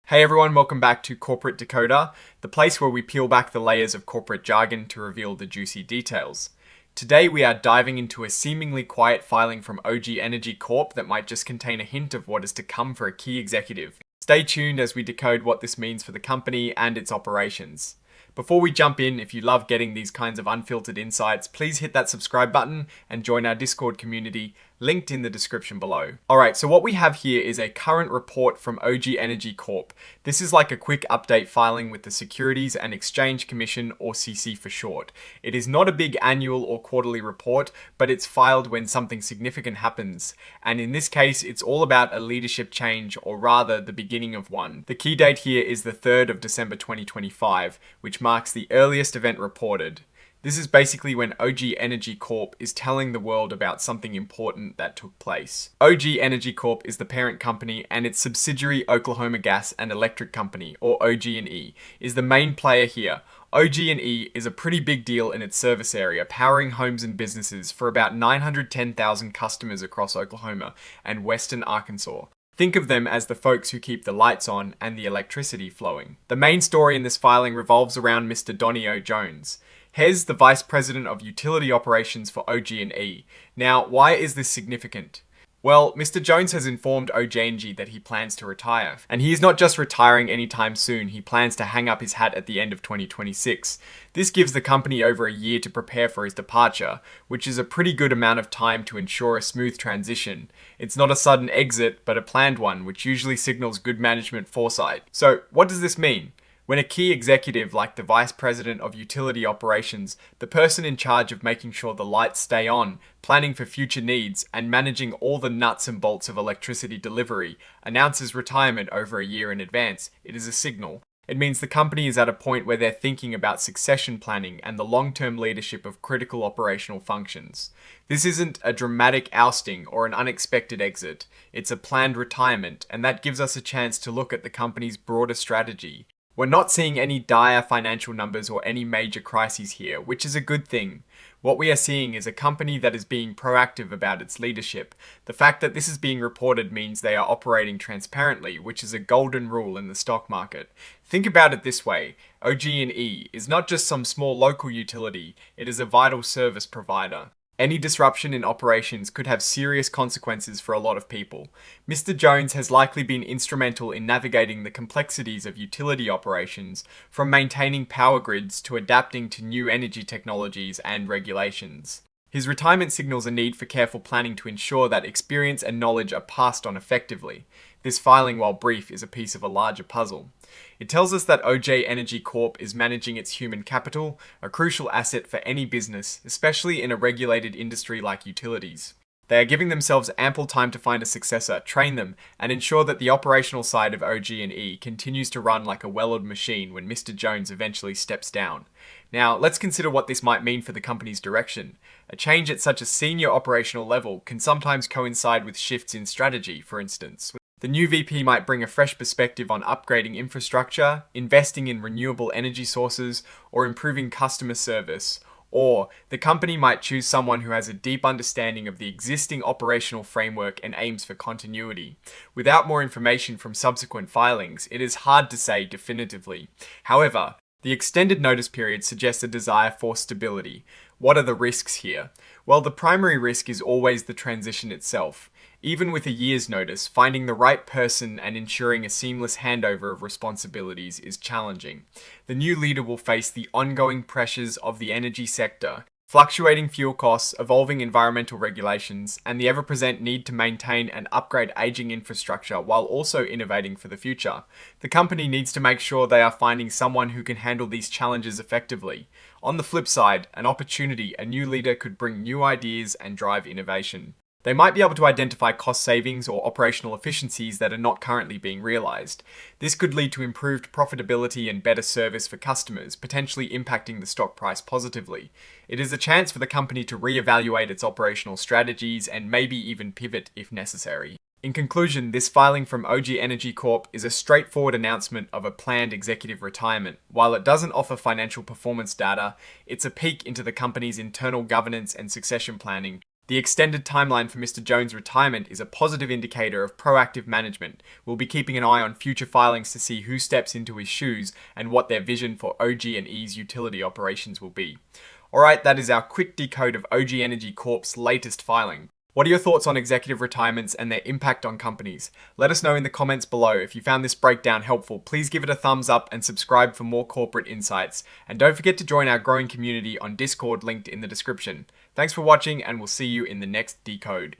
Hey everyone, welcome back to Corporate Decoder, the place where we peel back the layers of corporate jargon to reveal the juicy details. Today we are diving into a seemingly quiet filing from OGE Energy Corp that might just contain a hint of what is to come for a key executive. Stay tuned as we decode what this means for the company and its operations. Before we jump in, if you love getting these kinds of unfiltered insights, please hit that subscribe button and join our Discord community, linked in the description below. Alright, so what we have here is a current report from OGE Energy Corp. This is like a quick update filing with the Securities and Exchange Commission, or CC for short. It is not a big annual or quarterly report, but it's filed when something significant happens. And in this case, it's all about a leadership change, or rather the beginning of one. The key date here is the 3rd of December 2025, which marks the earliest event reported. This is basically when OGE Energy Corp is telling the world about something important that took place. OGE Energy Corp is the parent company, and its subsidiary Oklahoma Gas and Electric Company, or OG&E, is the main player here. OG&E is a pretty big deal in its service area, powering homes and businesses for about 910,000 customers across Oklahoma and western Arkansas. Think of them as the folks who keep the lights on and the electricity flowing. The main story in this filing revolves around Mr. Donnie O. Jones. He's the Vice President of Utility Operations for OG&E. Now, why is this significant? Well, Mr. Jones has informed OG&E that he plans to retire. And he is not just retiring anytime soon, he plans to hang up his hat at the end of 2026. This gives the company over a year to prepare for his departure, which is a pretty good amount of time to ensure a smooth transition. It's not a sudden exit, but a planned one, which usually signals good management foresight. So, what does this mean? When a key executive like the Vice President of Utility Operations, the person in charge of making sure the lights stay on, planning for future needs, and managing all the nuts and bolts of electricity delivery, announces retirement over a year in advance, it is a signal. It means the company is at a point where they're thinking about succession planning and the long-term leadership of critical operational functions. This isn't a dramatic ousting or an unexpected exit. It's a planned retirement, and that gives us a chance to look at the company's broader strategy. We're not seeing any dire financial numbers or any major crises here, which is a good thing. What we are seeing is a company that is being proactive about its leadership. The fact that this is being reported means they are operating transparently, which is a golden rule in the stock market. Think about it this way: OG&E is not just some small local utility, it is a vital service provider. Any disruption in operations could have serious consequences for a lot of people. Mr. Jones has likely been instrumental in navigating the complexities of utility operations, from maintaining power grids to adapting to new energy technologies and regulations. His retirement signals a need for careful planning to ensure that experience and knowledge are passed on effectively. This filing, while brief, is a piece of a larger puzzle. It tells us that OGE Energy Corp is managing its human capital, a crucial asset for any business, especially in a regulated industry like utilities. They are giving themselves ample time to find a successor, train them, and ensure that the operational side of OG&E continues to run like a well-oiled machine when Mr. Jones eventually steps down. Now, let's consider what this might mean for the company's direction. A change at such a senior operational level can sometimes coincide with shifts in strategy, for instance. The new VP might bring a fresh perspective on upgrading infrastructure, investing in renewable energy sources, or improving customer service. Or, the company might choose someone who has a deep understanding of the existing operational framework and aims for continuity. Without more information from subsequent filings, it is hard to say definitively. However, the extended notice period suggests a desire for stability. What are the risks here? Well, the primary risk is always the transition itself. Even with a year's notice, finding the right person and ensuring a seamless handover of responsibilities is challenging. The new leader will face the ongoing pressures of the energy sector, fluctuating fuel costs, evolving environmental regulations, and the ever-present need to maintain and upgrade aging infrastructure while also innovating for the future. The company needs to make sure they are finding someone who can handle these challenges effectively. On the flip side, an opportunity, a new leader could bring new ideas and drive innovation. They might be able to identify cost savings or operational efficiencies that are not currently being realized. This could lead to improved profitability and better service for customers, potentially impacting the stock price positively. It is a chance for the company to reevaluate its operational strategies and maybe even pivot if necessary. In conclusion, this filing from OGE Energy Corp is a straightforward announcement of a planned executive retirement. While it doesn't offer financial performance data, it's a peek into the company's internal governance and succession planning, The extended timeline for Mr. Jones' retirement is a positive indicator of proactive management. We'll be keeping an eye on future filings to see who steps into his shoes and what their vision for OGE and E's utility operations will be. Alright, that is our quick decode of OGE Energy Corp's latest filing. What are your thoughts on executive retirements and their impact on companies? Let us know in the comments below. If you found this breakdown helpful, please give it a thumbs up and subscribe for more corporate insights. And don't forget to join our growing community on Discord linked in the description. Thanks for watching, and we'll see you in the next decode.